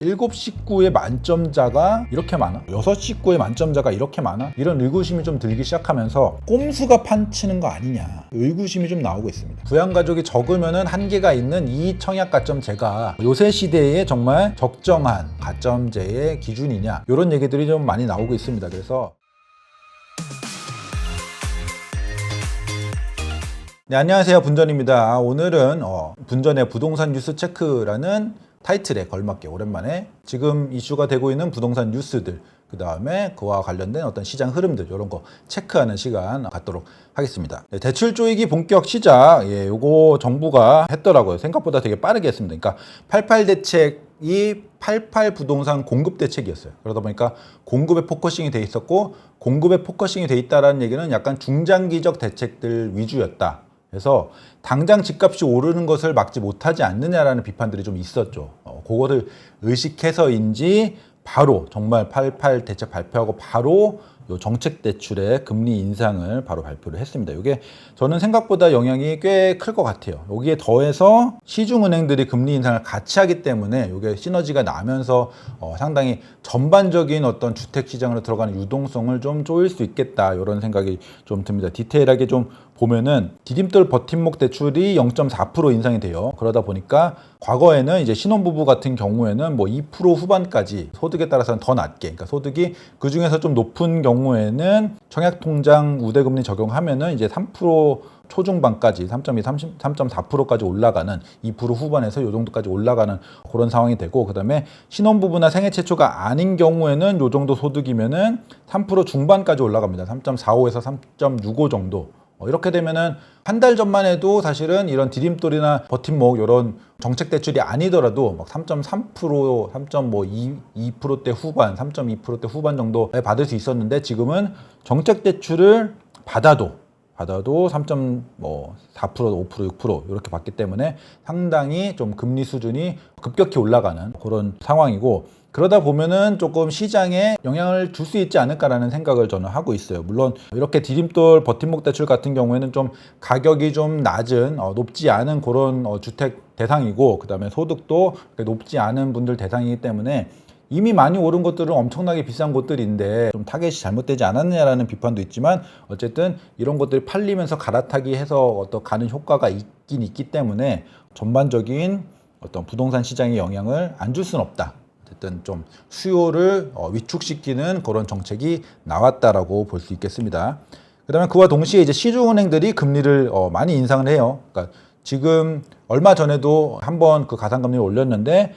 7식구의 만점자가 이렇게 많아? 6식구의 만점자가 이렇게 많아? 이런 의구심이 좀 들기 시작하면서 꼼수가 판치는 거 아니냐, 의구심이 좀 나오고 있습니다. 부양가족이 적으면은 한계가 있는 이 청약가점제가 요새 시대에 정말 적정한 가점제의 기준이냐, 이런 얘기들이 좀 많이 나오고 있습니다. 그래서 네, 안녕하세요, 분전입니다. 오늘은 분전의 부동산 뉴스 체크라는 타이틀에 걸맞게 오랜만에 지금 이슈가 되고 있는 부동산 뉴스들, 그 다음에 그와 관련된 어떤 시장 흐름들, 이런 거 체크하는 시간 갖도록 하겠습니다. 네, 대출 조이기 본격 시작, 요거 정부가 했더라고요. 생각보다 되게 빠르게 했습니다. 그러니까 88 대책이 88 부동산 공급 대책이었어요. 그러다 보니까 공급에 포커싱이 돼 있었고, 공급에 포커싱이 돼 있다라는 얘기는 약간 중장기적 대책들 위주였다. 그래서 당장 집값이 오르는 것을 막지 못하지 않느냐라는 비판들이 좀 있었죠. 그거를 의식해서인지 바로 정말 88 대책 발표하고 바로 요 정책 대출의 금리 인상을 바로 발표를 했습니다. 이게 저는 생각보다 영향이 꽤 클 것 같아요. 여기에 더해서 시중은행들이 금리 인상을 같이 하기 때문에 이게 시너지가 나면서 상당히 전반적인 어떤 주택 시장으로 들어가는 유동성을 좀 조일 수 있겠다, 이런 생각이 좀 듭니다. 디테일하게 좀 보면은 디딤돌 버팀목 대출이 0.4% 인상이 돼요. 그러다 보니까 과거에는 이제 신혼부부 같은 경우에는 뭐 2% 후반까지 소득에 따라서는 더 낮게, 그러니까 소득이 그 중에서 좀 높은 경우에는 청약통장 우대금리 적용하면은 이제 3% 초중반까지 3.2, 3.4%까지 올라가는, 2% 후반에서 요 정도까지 올라가는 그런 상황이 되고, 그 다음에 신혼부부나 생애 최초가 아닌 경우에는 요 정도 소득이면은 3% 중반까지 올라갑니다. 3.45에서 3.65 정도. 이렇게 되면은 한 달 전만 해도 사실은 이런 디딤돌이나 버팀목, 이런 정책 대출이 아니더라도 막 3.3%, 3.2%대 후반, 3.2%대 후반 정도에 받을 수 있었는데, 지금은 정책 대출을 받아도 3.4%, 5%, 6% 이렇게 받기 때문에 상당히 좀 금리 수준이 급격히 올라가는 그런 상황이고, 그러다 보면은 조금 시장에 영향을 줄 수 있지 않을까라는 생각을 저는 하고 있어요. 물론 이렇게 디딤돌 버팀목 대출 같은 경우에는 좀 가격이 좀 낮은, 높지 않은 그런 주택 대상이고, 그 다음에 소득도 높지 않은 분들 대상이기 때문에 이미 많이 오른 것들은 엄청나게 비싼 곳들인데 좀 타겟이 잘못되지 않았느냐라는 비판도 있지만, 어쨌든 이런 것들이 팔리면서 갈아타기 해서 어떤 가는 효과가 있긴 있기 때문에 전반적인 어떤 부동산 시장에 영향을 안 줄 수는 없다. 어쨌든 좀 수요를 위축시키는 그런 정책이 나왔다라고 볼 수 있겠습니다. 그다음에 그와 동시에 이제 시중은행들이 금리를 많이 인상을 해요. 그러니까 지금 얼마 전에도 한번 그 가상금리를 올렸는데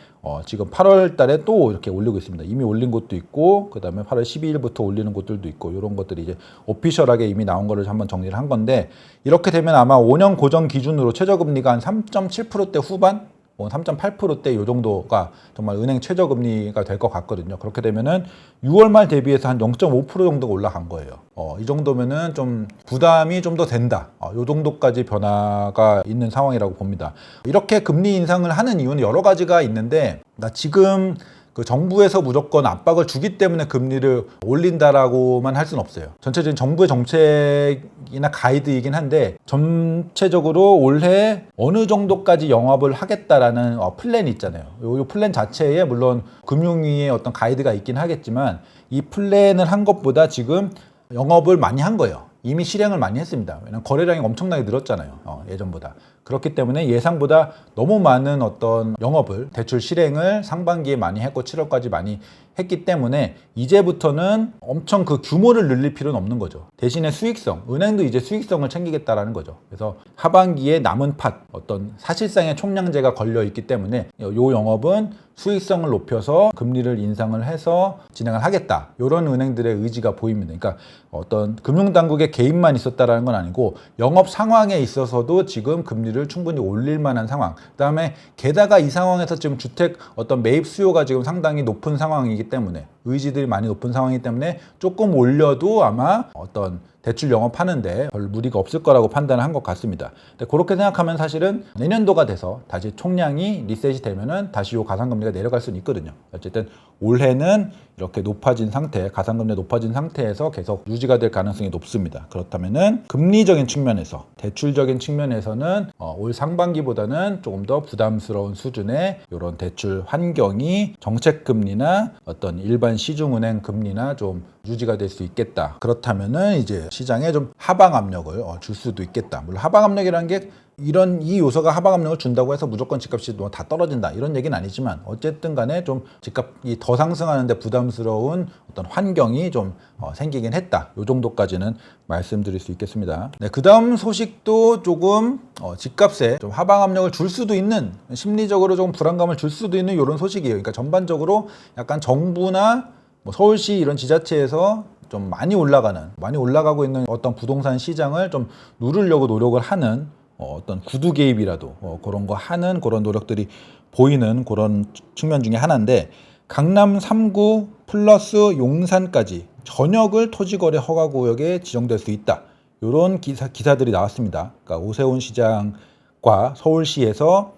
지금 8월 달에 또 이렇게 올리고 있습니다. 이미 올린 곳도 있고, 그 다음에 8월 12일부터 올리는 곳들도 있고, 이런 것들이 이제 오피셜하게 이미 나온 거를 한번 정리를 한 건데, 이렇게 되면 아마 5년 고정 기준으로 최저금리가 한 3.7%대 후반? 3.8%대 요 정도가 정말 은행 최저금리가 될 것 같거든요. 그렇게 되면은 6월 말 대비해서 한 0.5% 정도가 올라간 거예요. 이 정도면은 좀 부담이 좀 더 된다. 요 정도까지 변화가 있는 상황이라고 봅니다. 이렇게 금리 인상을 하는 이유는 여러 가지가 있는데, 나 지금 그 정부에서 무조건 압박을 주기 때문에 금리를 올린다라고만 할 수는 없어요. 전체적인 정부의 정책이나 가이드이긴 한데, 전체적으로 올해 어느 정도까지 영업을 하겠다라는 플랜이 있잖아요. 이 플랜 자체에 물론 금융위의 어떤 가이드가 있긴 하겠지만, 이 플랜을 한 것보다 지금 영업을 많이 한 거예요. 이미 실행을 많이 했습니다. 왜냐하면 거래량이 엄청나게 늘었잖아요. 예전보다. 그렇기 때문에 예상보다 너무 많은 어떤 영업을, 대출 실행을 상반기에 많이 했고 7월까지 많이 했기 때문에 이제부터는 엄청 그 규모를 늘릴 필요는 없는 거죠. 대신에 수익성, 은행도 이제 수익성을 챙기겠다라는 거죠. 그래서 하반기에 남은 팥, 어떤 사실상의 총량제가 걸려 있기 때문에 요 영업은 수익성을 높여서 금리를 인상을 해서 진행을 하겠다, 이런 은행들의 의지가 보입니다. 그러니까 어떤 금융당국의 개입만 있었다라는 건 아니고, 영업 상황에 있어서도 지금 금리를 충분히 올릴 만한 상황. 그다음에 게다가 이 상황에서 지금 주택 어떤 매입 수요가 지금 상당히 높은 상황이기 때문에, 의지들이 많이 높은 상황이기 때문에 조금 올려도 아마 어떤 대출 영업하는데 별 무리가 없을 거라고 판단을 한 것 같습니다. 근데 그렇게 생각하면 사실은 내년도가 돼서 다시 총량이 리셋이 되면은 다시 요 가상금리가 내려갈 수는 있거든요. 어쨌든 올해는 이렇게 높아진 상태, 가상금리 높아진 상태에서 계속 유지가 될 가능성이 높습니다. 그렇다면은 금리적인 측면에서, 대출적인 측면에서는 올 상반기보다는 조금 더 부담스러운 수준의 이런 대출 환경이 정책금리나 어떤 일반 시중은행 금리나 좀 유지가 될 수 있겠다. 그렇다면은 이제 시장에 좀 하방 압력을 줄 수도 있겠다. 물론 하방 압력이라는 게 이 요소가 하방 압력을 준다고 해서 무조건 집값이 다 떨어진다 이런 얘기는 아니지만 어쨌든 간에 좀 집값이 더 상승하는데 부담스러운 어떤 환경이 좀 생기긴 했다. 요 정도까지는 말씀드릴 수 있겠습니다. 네, 그 다음 소식도 조금 집값에 좀 하방 압력을 줄 수도 있는, 심리적으로 좀 불안감을 줄 수도 있는 이런 소식이에요. 그러니까 전반적으로 약간 정부나 뭐 서울시 이런 지자체에서 좀 많이 올라가고 있는 어떤 부동산 시장을 좀 누르려고 노력을 하는 어떤 구두 개입이라도 그런 거 하는 그런 노력들이 보이는 그런 측면 중에 하나인데, 강남 3구 플러스 용산까지 전역을 토지거래 허가구역에 지정될 수 있다. 이런 기사들이 나왔습니다. 그러니까 오세훈 시장과 서울시에서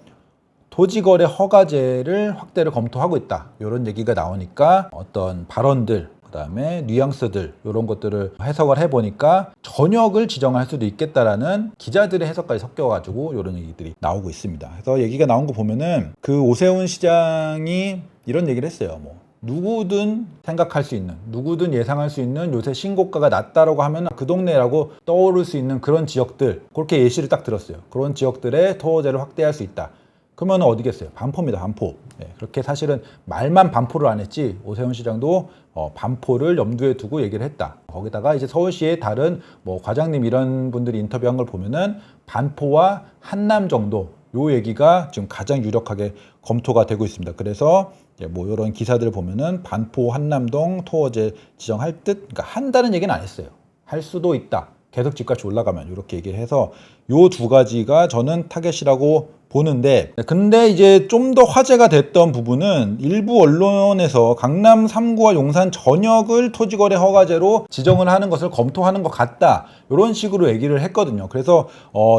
토지거래 허가제를 확대를 검토하고 있다. 이런 얘기가 나오니까 어떤 발언들, 그다음에 뉘앙스들 이런 것들을 해석을 해보니까 전역을 지정할 수도 있겠다라는 기자들의 해석까지 섞여가지고 이런 얘기들이 나오고 있습니다. 그래서 얘기가 나온 거 보면은 그 오세훈 시장이 이런 얘기를 했어요. 뭐 누구든 생각할 수 있는, 누구든 예상할 수 있는 요새 신고가가 낮다라고 하면 그 동네라고 떠오를 수 있는 그런 지역들, 그렇게 예시를 딱 들었어요. 그런 지역들의 토지를 확대할 수 있다. 그러면 어디겠어요? 반포입니다. 반포. 네, 그렇게 사실은 말만 반포를 안 했지 오세훈 시장도 반포를 염두에 두고 얘기를 했다. 거기다가 이제 서울시의 다른 뭐 과장님 이런 분들이 인터뷰한 걸 보면은 반포와 한남 정도 요 얘기가 지금 가장 유력하게 검토가 되고 있습니다. 그래서 뭐 이런 기사들을 보면은 반포 한남동 토어제 지정할 듯, 그러니까 한다는 얘기는 안 했어요. 할 수도 있다. 계속 집값이 올라가면 이렇게 얘기를 해서 요 두 가지가 저는 타겟이라고 보는데, 근데 이제 좀 더 화제가 됐던 부분은 일부 언론에서 강남 3구와 용산 전역을 토지거래 허가제로 지정을 하는 것을 검토하는 것 같다. 이런 식으로 얘기를 했거든요. 그래서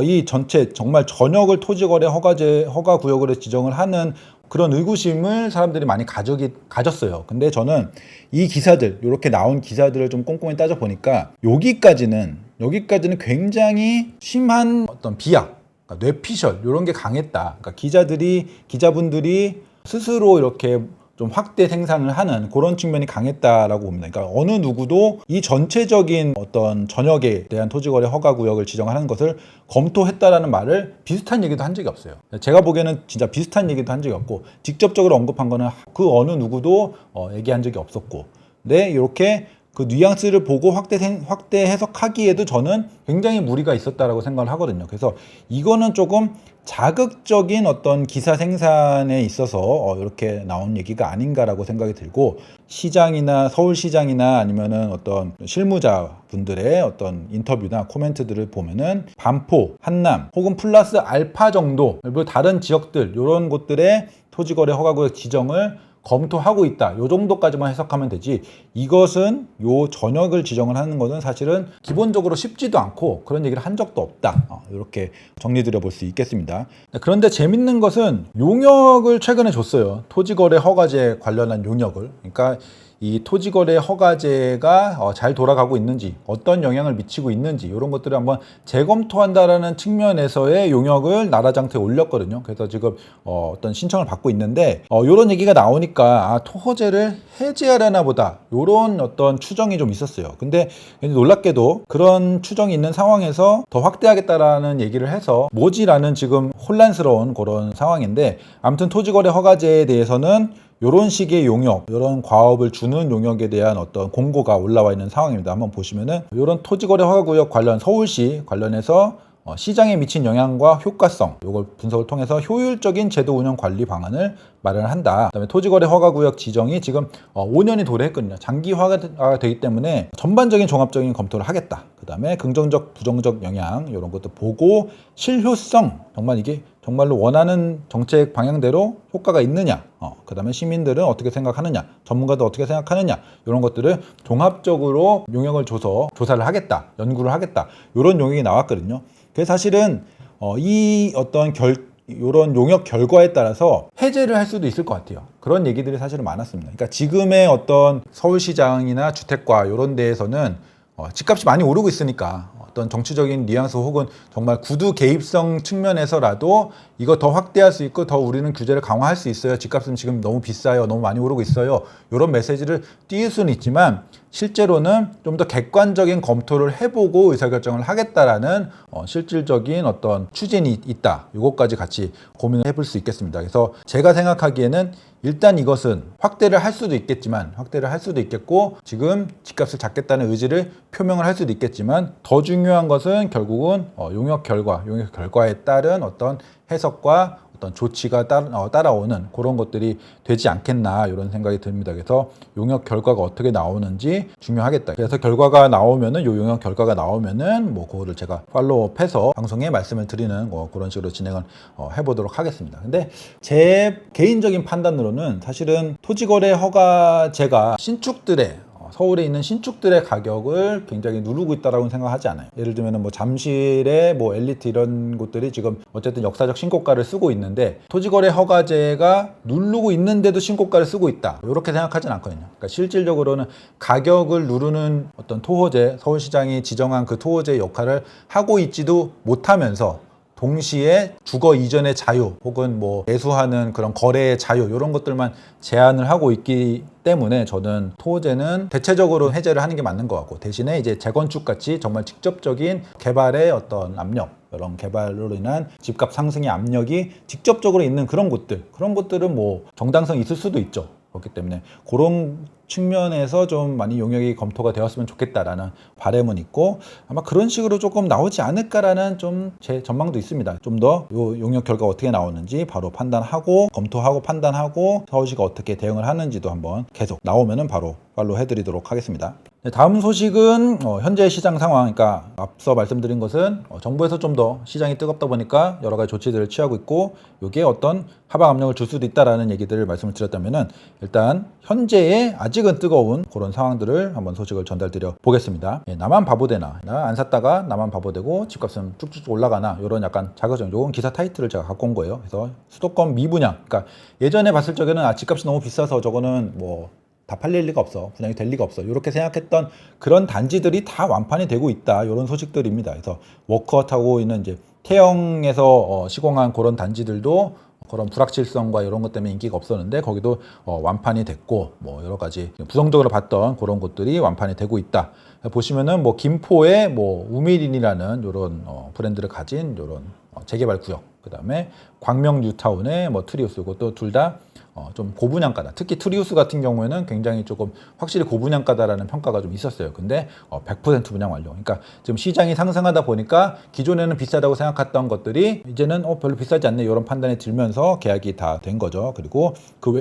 이 전체 정말 전역을 토지거래 허가구역으로 지정을 하는 그런 의구심을 사람들이 많이 가졌어요. 근데 저는 이 기사들, 이렇게 나온 기사들을 좀 꼼꼼히 따져보니까 여기까지는 굉장히 심한 어떤 비약, 그러니까 뇌피셜 이런 게 강했다. 그러니까 기자분들이 스스로 이렇게 좀 확대 생산을 하는 그런 측면이 강했다라고 봅니다. 그러니까 어느 누구도 이 전체적인 어떤 전역에 대한 토지거래 허가구역을 지정하는 것을 검토했다라는 말을 비슷한 얘기도 한 적이 없어요. 제가 보기에는 진짜 비슷한 얘기도 한 적이 없고, 직접적으로 언급한 거는 그 어느 누구도 얘기한 적이 없었고, 근데 이렇게 그 뉘앙스를 보고 확대 해석하기에도 저는 굉장히 무리가 있었다라고 생각을 하거든요. 그래서 이거는 조금 자극적인 어떤 기사 생산에 있어서 이렇게 나온 얘기가 아닌가라고 생각이 들고, 시장이나 서울시장이나 아니면은 어떤 실무자분들의 어떤 인터뷰나 코멘트들을 보면은 반포, 한남 혹은 플러스 알파 정도, 그리고 다른 지역들 이런 곳들의 토지거래 허가구역 지정을 검토하고 있다. 요 정도까지만 해석하면 되지, 이것은 요 전역을 지정을 하는 것은 사실은 기본적으로 쉽지도 않고 그런 얘기를 한 적도 없다. 이렇게 정리드려 볼 수 있겠습니다. 그런데 재밌는 것은 용역을 최근에 줬어요. 토지거래 허가제 관련한 용역을. 그러니까 이 토지거래 허가제가 잘 돌아가고 있는지, 어떤 영향을 미치고 있는지 이런 것들을 한번 재검토한다라는 측면에서의 용역을 나라장터에 올렸거든요. 그래서 지금 어떤 신청을 받고 있는데 이런 얘기가 나오니까 토호제를 해제하려나 보다 이런 어떤 추정이 좀 있었어요. 근데 놀랍게도 그런 추정이 있는 상황에서 더 확대하겠다라는 얘기를 해서 뭐지라는 지금 혼란스러운 그런 상황인데, 아무튼 토지거래 허가제에 대해서는 이런 식의 용역, 이런 과업을 주는 용역에 대한 어떤 공고가 올라와 있는 상황입니다. 한번 보시면은 이런 토지거래 허가구역 관련 서울시 관련해서 시장에 미친 영향과 효과성, 이걸 분석을 통해서 효율적인 제도 운영 관리 방안을 마련한다. 그다음에 토지거래 허가구역 지정이 지금 5년이 도래했거든요. 장기화가 되기 때문에 전반적인 종합적인 검토를 하겠다. 그다음에 긍정적, 부정적 영향 이런 것도 보고 실효성, 정말 이게 정말로 원하는 정책 방향대로 효과가 있느냐, 그다음에 시민들은 어떻게 생각하느냐, 전문가들 어떻게 생각하느냐, 이런 것들을 종합적으로 용역을 줘서 조사를 하겠다, 연구를 하겠다, 이런 용역이 나왔거든요. 그래서 사실은 이 어떤 이런 용역 결과에 따라서 해제를 할 수도 있을 것 같아요. 그런 얘기들이 사실은 많았습니다. 그러니까 지금의 어떤 서울시장이나 주택과 이런 데에서는 집값이 많이 오르고 있으니까 어떤 정치적인 뉘앙스 혹은 정말 구두 개입성 측면에서라도 이거 더 확대할 수 있고 더 우리는 규제를 강화할 수 있어요. 집값은 지금 너무 비싸요. 너무 많이 오르고 있어요. 이런 메시지를 띄울 수는 있지만 실제로는 좀 더 객관적인 검토를 해보고 의사결정을 하겠다라는 실질적인 어떤 추진이 있다. 이것까지 같이 고민을 해볼 수 있겠습니다. 그래서 제가 생각하기에는 일단 이것은 확대를 할 수도 있겠고 지금 집값을 잡겠다는 의지를 표명을 할 수도 있겠지만 더 중요한 것은 결국은 용역 결과에 따른 어떤 해석과 어떤 조치가 따라오는 그런 것들이 되지 않겠나 이런 생각이 듭니다. 그래서 용역 결과가 어떻게 나오는지 중요하겠다. 그래서 결과가 나오면은 요 용역 결과가 나오면은 뭐 그거를 제가 팔로우업해서 방송에 말씀을 드리는 그런 식으로 진행을 해보도록 하겠습니다. 근데 제 개인적인 판단으로는 사실은 토지거래 허가제가 신축들의 서울에 있는 신축들의 가격을 굉장히 누르고 있다라고 생각하지 않아요. 예를 들면 뭐 잠실의 뭐 엘리트 이런 곳들이 지금 어쨌든 역사적 신고가를 쓰고 있는데 토지거래 허가제가 누르고 있는데도 신고가를 쓰고 있다. 이렇게 생각하진 않거든요. 그러니까 실질적으로는 가격을 누르는 어떤 토호제, 서울시장이 지정한 그 토호제의 역할을 하고 있지도 못하면서 동시에 주거 이전의 자유 혹은 뭐 매수하는 그런 거래의 자유 이런 것들만 제한을 하고 있기 때문에 저는 토호제는 대체적으로 해제를 하는 게 맞는 것 같고 대신에 이제 재건축 같이 정말 직접적인 개발의 어떤 압력 이런 개발로 인한 집값 상승의 압력이 직접적으로 있는 그런 곳들은 뭐 정당성이 있을 수도 있죠. 그렇기 때문에 그런 측면에서 좀 많이 용역이 검토가 되었으면 좋겠다라는 바람은 있고 아마 그런 식으로 조금 나오지 않을까라는 좀 제 전망도 있습니다. 좀 더 요 용역 결과가 어떻게 나오는지 바로 판단하고 검토하고 판단하고 서울시가 어떻게 대응을 하는지도 한번 계속 나오면은 바로 팔로우 해드리도록 하겠습니다. 다음 소식은 현재 시장 상황, 그러니까 앞서 말씀드린 것은 정부에서 좀 더 시장이 뜨겁다 보니까 여러 가지 조치들을 취하고 있고 이게 어떤 하방 압력을 줄 수도 있다라는 얘기들을 말씀을 드렸다면은 일단 현재의 아직은 뜨거운 그런 상황들을 한번 소식을 전달드려 보겠습니다. 나만 바보 되나, 나 안 샀다가 나만 바보 되고 집값은 쭉쭉 올라가나 이런 약간 자극적 요건 기사 타이틀을 제가 갖고 온 거예요. 그래서 수도권 미분양, 그러니까 예전에 봤을 적에는 집값이 너무 비싸서 저거는 뭐 다 팔릴 리가 없어, 분양이 될 리가 없어 이렇게 생각했던 그런 단지들이 다 완판이 되고 있다 이런 소식들입니다. 그래서 워크아웃 하고 있는 이제 태영에서 시공한 그런 단지들도 그런 불확실성과 이런 것 때문에 인기가 없었는데 거기도 완판이 됐고 뭐 여러 가지 부정적으로 봤던 그런 곳들이 완판이 되고 있다. 보시면은 뭐 김포의 뭐 우미린이라는 이런 브랜드를 가진 이런 재개발 구역, 그 다음에 광명 뉴타운의 뭐 트리우스, 이것도 둘 다 좀 고분양가다. 특히 트리우스 같은 경우에는 굉장히 조금 확실히 고분양가다라는 평가가 좀 있었어요. 근데 100% 분양 완료. 그러니까 지금 시장이 상승하다 보니까 기존에는 비싸다고 생각했던 것들이 이제는 별로 비싸지 않네 이런 판단이 들면서 계약이 다 된 거죠. 그리고 그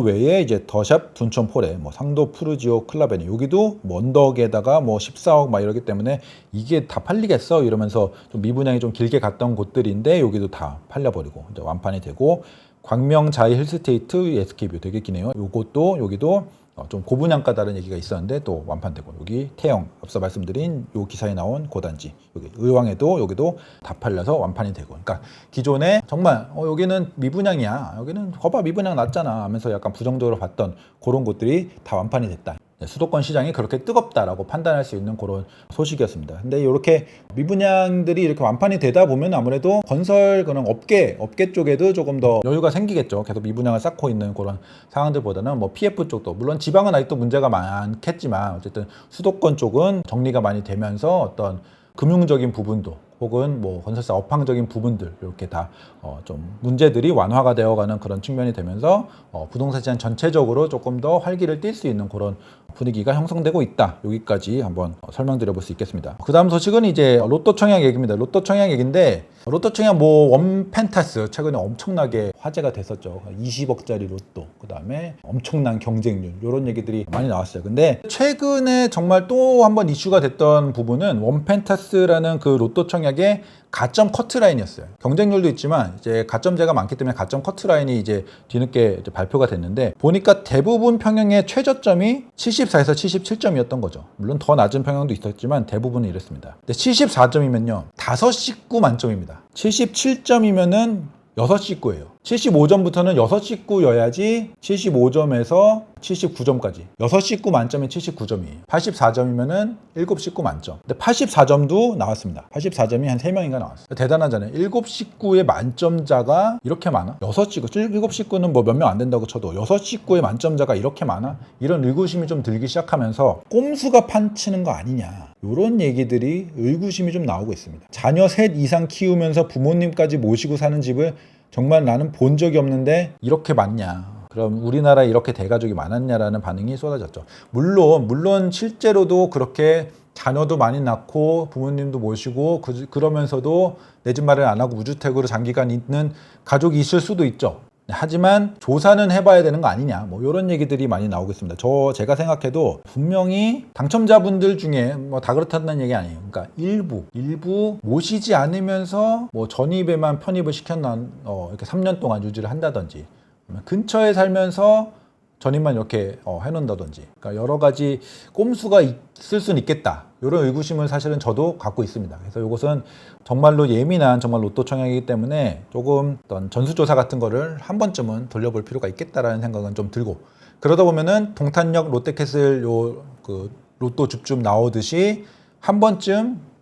외에 이제 더샵 둔촌폴에 뭐 상도 푸르지오 클라베니 여기도 뭐 언덕에다가 뭐 14억 막 이러기 때문에 이게 다 팔리겠어 이러면서 좀 미분양이 좀 길게 갔던 곳들인데 여기도 다 팔려버리고 이제 완판이 되고 광명자이 힐스테이트 SK뷰 되게 기네요. 여기도 좀 고분양가다는 얘기가 있었는데 또 완판되고 여기 태영 앞서 말씀드린 요 기사에 나온 고단지 여기 의왕에도 여기도 다 팔려서 완판이 되고 그러니까 기존에 정말 여기는 미분양이야 여기는 거봐 미분양 났잖아 하면서 약간 부정적으로 봤던 그런 곳들이 다 완판이 됐다. 수도권 시장이 그렇게 뜨겁다라고 판단할 수 있는 그런 소식이었습니다. 근데 이렇게 미분양들이 이렇게 완판이 되다 보면 아무래도 건설 그런 업계 쪽에도 조금 더 여유가 생기겠죠. 계속 미분양을 쌓고 있는 그런 상황들보다는 뭐 PF 쪽도 물론 지방은 아직도 문제가 많겠지만 어쨌든 수도권 쪽은 정리가 많이 되면서 어떤 금융적인 부분도 혹은 뭐 건설사 업황적인 부분들 이렇게 다 좀 문제들이 완화가 되어가는 그런 측면이 되면서 부동산 시장 전체적으로 조금 더 활기를 띨 수 있는 그런 분위기가 형성되고 있다. 여기까지 한번 설명드려 볼 수 있겠습니다. 그 다음 소식은 이제 로또 청약 얘기입니다. 로또 청약 얘기인데 로또 청약 뭐 원펜타스 최근에 엄청나게 화제가 됐었죠. 20억짜리 로또, 그 다음에 엄청난 경쟁률 이런 얘기들이 많이 나왔어요. 근데 최근에 정말 또 한번 이슈가 됐던 부분은 원펜타스라는 그 로또 청약의 가점 커트라인이었어요. 경쟁률도 있지만 이제 가점제가 많기 때문에 가점 커트라인이 이제 뒤늦게 이제 발표가 됐는데 보니까 대부분 평형의 최저점이 74에서 77점이었던 거죠. 물론 더 낮은 평형도 있었지만 대부분은 이랬습니다. 근데 74점이면요 5식구 만점입니다. 77점이면은 6식구예요. 75점부터는 6식구여야지 75점에서 79점까지 6식구 만점에 79점이에요. 84점이면은 7식구 만점. 근데 84점도 나왔습니다. 84점이 한 3명인가 나왔어요. 대단하잖아요. 7식구의 만점자가 이렇게 많아? 6식구, 7식구는 뭐 몇 명 안 된다고 쳐도 6식구의 만점자가 이렇게 많아? 이런 의구심이 좀 들기 시작하면서 꼼수가 판치는 거 아니냐, 이런 얘기들이 의구심이 좀 나오고 있습니다. 자녀 셋 이상 키우면서 부모님까지 모시고 사는 집을 정말 나는 본 적이 없는데 이렇게 많냐, 그럼 우리나라에 이렇게 대가족이 많았냐라는 반응이 쏟아졌죠. 물론 실제로도 그렇게 자녀도 많이 낳고 부모님도 모시고 그러면서도 내 집 마련 안 하고 무주택으로 장기간 있는 가족이 있을 수도 있죠. 하지만 조사는 해봐야 되는 거 아니냐, 뭐 이런 얘기들이 많이 나오고 있습니다. 제가 생각해도 분명히 당첨자분들 중에 뭐 다 그렇다는 얘기 아니에요. 그러니까 일부 모시지 않으면서 뭐 전입에만 편입을 시켰나 이렇게 3년 동안 유지를 한다든지, 근처에 살면서 전입만 이렇게 해놓는다든지, 그러니까 여러 가지 꼼수가 있을 수는 있겠다, 이런 의구심을 사실은 저도 갖고 있습니다. 그래서 이것은 정말로 예민한 정말 로또 청약이기 때문에 조금 어떤 전수조사 같은 거를 한 번쯤은 돌려볼 필요가 있겠다라는 생각은 좀 들고, 그러다 보면은 동탄역 롯데캐슬 그 로또 줍줍 나오듯이 한 번쯤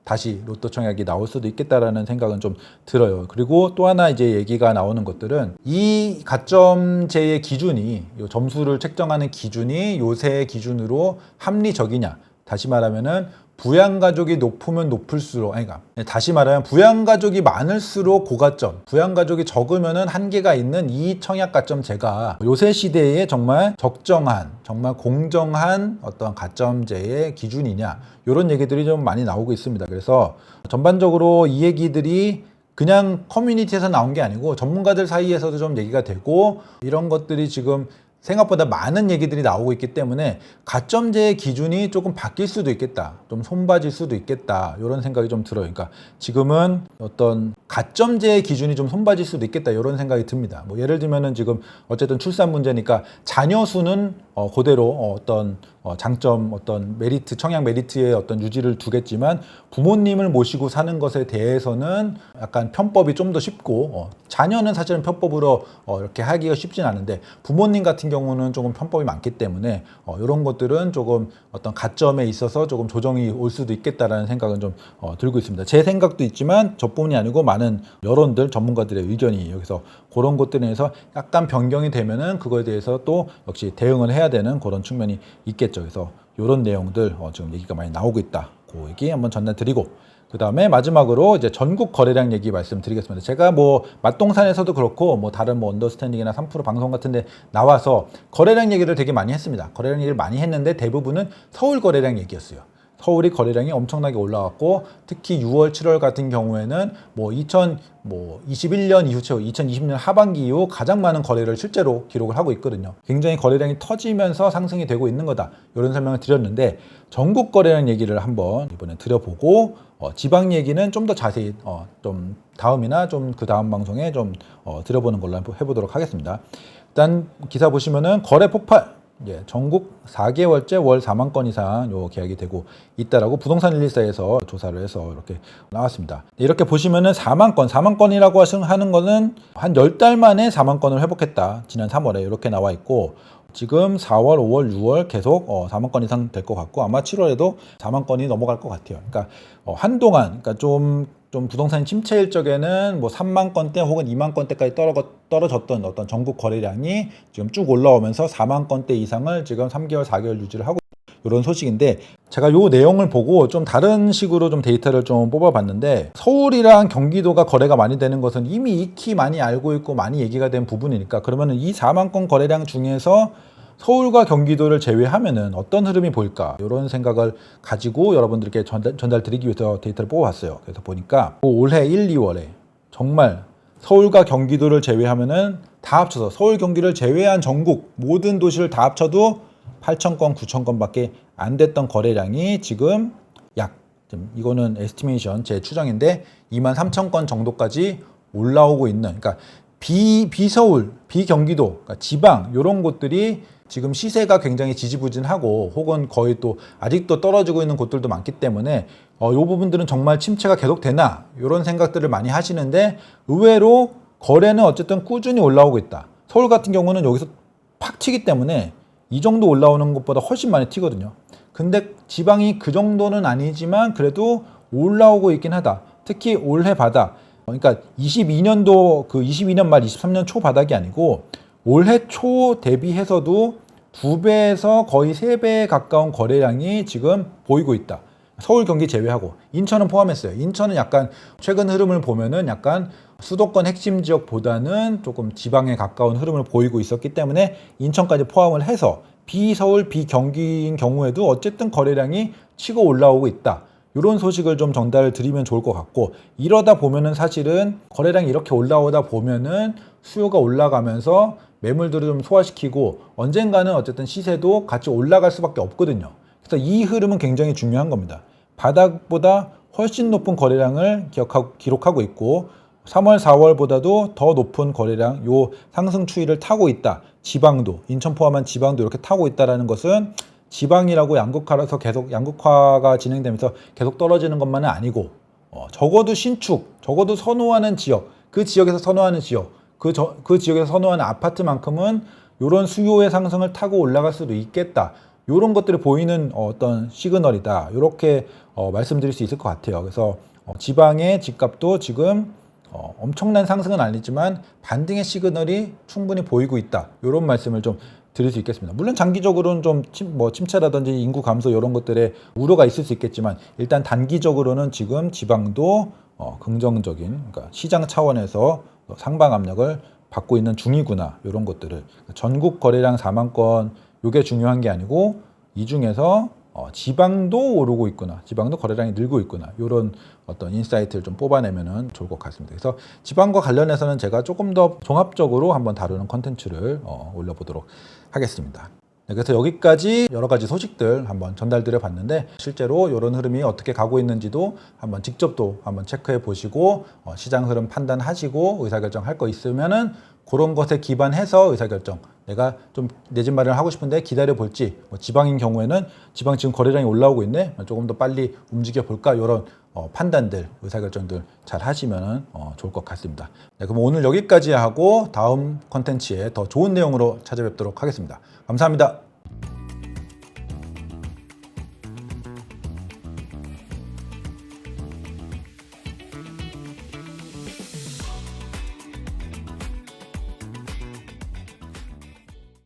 다시 로또 청약이 나올 수도 있겠다라는 생각은 좀 들어요. 그리고 또 하나 이제 얘기가 나오는 것들은 이 가점제의 기준이, 요 점수를 책정하는 기준이 요새 기준으로 합리적이냐. 다시 말하면은 부양가족이 높으면 높을수록, 다시 말하면 부양가족이 많을수록 고가점, 부양가족이 적으면은 한계가 있는 이 청약가점제가 요새 시대에 정말 적정한, 정말 공정한 어떤 가점제의 기준이냐, 이런 얘기들이 좀 많이 나오고 있습니다. 그래서 전반적으로 이 얘기들이 그냥 커뮤니티에서 나온 게 아니고 전문가들 사이에서도 좀 얘기가 되고, 이런 것들이 지금 생각보다 많은 얘기들이 나오고 있기 때문에 가점제의 기준이 조금 바뀔 수도 있겠다, 좀 손봐질 수도 있겠다, 이런 생각이 좀 들어요. 그러니까 지금은 어떤 가점제의 기준이 좀 손봐질 수도 있겠다, 이런 생각이 듭니다. 뭐 예를 들면은 지금 어쨌든 출산 문제니까 자녀 수는 그대로 어떤 장점, 어떤 메리트, 청약 메리트의 어떤 유지를 두겠지만 부모님을 모시고 사는 것에 대해서는 약간 편법이 좀 더 쉽고, 자녀는 사실은 편법으로 이렇게 하기가 쉽진 않은데 부모님 같은 경우는 조금 편법이 많기 때문에 이런 것들은 조금 어떤 가점에 있어서 조금 조정이 올 수도 있겠다라는 생각은 좀 들고 있습니다. 제 생각도 있지만 저뿐이 아니고 많은 여론들, 전문가들의 의견이 여기서 그런 것들에 대해서 약간 변경이 되면은 그거에 대해서 또 역시 대응을 해야 되는 그런 측면이 있겠죠. 그래서 이런 내용들 지금 얘기가 많이 나오고 있다, 그 얘기 한번 전달드리고, 그 다음에 마지막으로 이제 전국 거래량 얘기 말씀드리겠습니다. 제가 뭐 맛동산에서도 그렇고 뭐 다른 뭐 언더스탠딩이나 3프로 방송 같은데 나와서 거래량 얘기를 되게 많이 했습니다. 거래량 얘기를 많이 했는데 대부분은 서울 거래량 얘기였어요. 서울이 거래량이 엄청나게 올라왔고, 특히 6월, 7월 같은 경우에는 뭐 2021년 이후, 2020년 하반기 이후 가장 많은 거래를 실제로 기록을 하고 있거든요. 굉장히 거래량이 터지면서 상승이 되고 있는 거다, 이런 설명을 드렸는데 전국 거래량 얘기를 한번 이번에 드려보고, 지방 얘기는 좀 더 자세히 좀 다음이나 좀 그 다음 방송에 좀 드려보는 걸로 해보도록 하겠습니다. 일단 기사 보시면은 거래 폭발, 전국 4개월째 월 4만 건 이상 요 계약이 되고 있다라고 부동산 114에서 조사를 해서 이렇게 나왔습니다. 이렇게 보시면은 4만 건이라고 하는 거는 한 10달 만에 4만 건을 회복했다. 지난 3월에 이렇게 나와 있고, 지금 4월, 5월, 6월 계속 4만 건 이상 될 것 같고, 아마 7월에도 4만 건이 넘어갈 것 같아요. 그러니까 한동안, 그러니까 좀 부동산 침체일 적에는 뭐 3만 건대 혹은 2만 건대까지 떨어졌던 어떤 전국 거래량이 지금 쭉 올라오면서 4만 건대 이상을 지금 3개월, 4개월 유지를 하고 이런 소식인데, 제가 요 내용을 보고 좀 다른 식으로 좀 데이터를 좀 뽑아봤는데, 서울이랑 경기도가 거래가 많이 되는 것은 이미 익히 많이 알고 있고 많이 얘기가 된 부분이니까, 그러면은 이 4만 건 거래량 중에서 서울과 경기도를 제외하면은 어떤 흐름이 보일까, 이런 생각을 가지고 여러분들께 전달드리기 위해서 데이터를 뽑아봤어요. 그래서 보니까 올해 1, 2월에 정말 서울과 경기도를 제외하면은 다 합쳐서 서울, 경기를 제외한 전국 모든 도시를 다 합쳐도 8,000건, 9,000건밖에 안 됐던 거래량이 지금 이거는 에스티메이션 제 추정인데 23,000건 정도까지 올라오고 있는, 그러니까 비서울, 비경기도, 그러니까 지방 이런 곳들이 지금 시세가 굉장히 지지부진하고 혹은 거의 또 아직도 떨어지고 있는 곳들도 많기 때문에 이 부분들은 정말 침체가 계속되나 이런 생각들을 많이 하시는데, 의외로 거래는 어쨌든 꾸준히 올라오고 있다. 서울 같은 경우는 여기서 팍 튀기 때문에 이 정도 올라오는 것보다 훨씬 많이 튀거든요. 근데 지방이 그 정도는 아니지만 그래도 올라오고 있긴 하다. 특히 올해 바닥, 그러니까 22년도 22년 말 23년 초 바닥이 아니고 올해 초 대비해서도 2배에서 거의 3배에 가까운 거래량이 지금 보이고 있다. 서울, 경기 제외하고 인천은 포함했어요. 인천은 약간 최근 흐름을 보면은 약간 수도권 핵심 지역보다는 조금 지방에 가까운 흐름을 보이고 있었기 때문에 인천까지 포함을 해서 비서울, 비경기인 경우에도 어쨌든 거래량이 치고 올라오고 있다. 이런 소식을 좀 전달을 드리면 좋을 것 같고, 이러다 보면은 사실은 거래량이 이렇게 올라오다 보면은 수요가 올라가면서 매물들을 좀 소화시키고 언젠가는 어쨌든 시세도 같이 올라갈 수밖에 없거든요. 그래서 이 흐름은 굉장히 중요한 겁니다. 바닥보다 훨씬 높은 거래량을 기록하고 있고 3월, 4월보다도 더 높은 거래량, 요 상승 추이를 타고 있다. 지방도, 인천 포함한 지방도 이렇게 타고 있다는 것은 지방이라고 양극화라서 계속 양극화가 진행되면서 계속 떨어지는 것만은 아니고, 적어도 신축, 적어도 선호하는 지역, 그 지역에서 선호하는 지역, 그 지역에서 선호하는 아파트만큼은 이런 수요의 상승을 타고 올라갈 수도 있겠다. 이런 것들이 보이는 어떤 시그널이다. 이렇게 말씀드릴 수 있을 것 같아요. 그래서 지방의 집값도 지금 엄청난 상승은 아니지만 반등의 시그널이 충분히 보이고 있다. 이런 말씀을 좀 드릴 수 있겠습니다. 물론 장기적으로는 좀 침체라든지 인구 감소 이런 것들에 우려가 있을 수 있겠지만, 일단 단기적으로는 지금 지방도 긍정적인, 그러니까 시장 차원에서 상방 압력을 받고 있는 중이구나. 이런 것들을 전국 거래량 4만 건 이게 중요한 게 아니고 이 중에서 지방도 오르고 있구나, 지방도 거래량이 늘고 있구나, 이런 어떤 인사이트를 좀 뽑아내면 좋을 것 같습니다. 그래서 지방과 관련해서는 제가 조금 더 종합적으로 한번 다루는 컨텐츠를 올려보도록 하겠습니다. 네, 그래서 여기까지 여러 가지 소식들 한번 전달드려 봤는데, 실제로 이런 흐름이 어떻게 가고 있는지도 한번 직접 또 한번 체크해 보시고 시장 흐름 판단하시고 의사결정할 거 있으면은 그런 것에 기반해서 의사결정, 내가 좀 내 집 마련을 하고 싶은데 기다려 볼지, 지방인 경우에는 지방 지금 거래량이 올라오고 있네, 조금 더 빨리 움직여 볼까, 이런 판단들, 의사결정들 잘 하시면 좋을 것 같습니다. 네, 그럼 오늘 여기까지 하고 다음 컨텐츠에 더 좋은 내용으로 찾아뵙도록 하겠습니다. 감사합니다.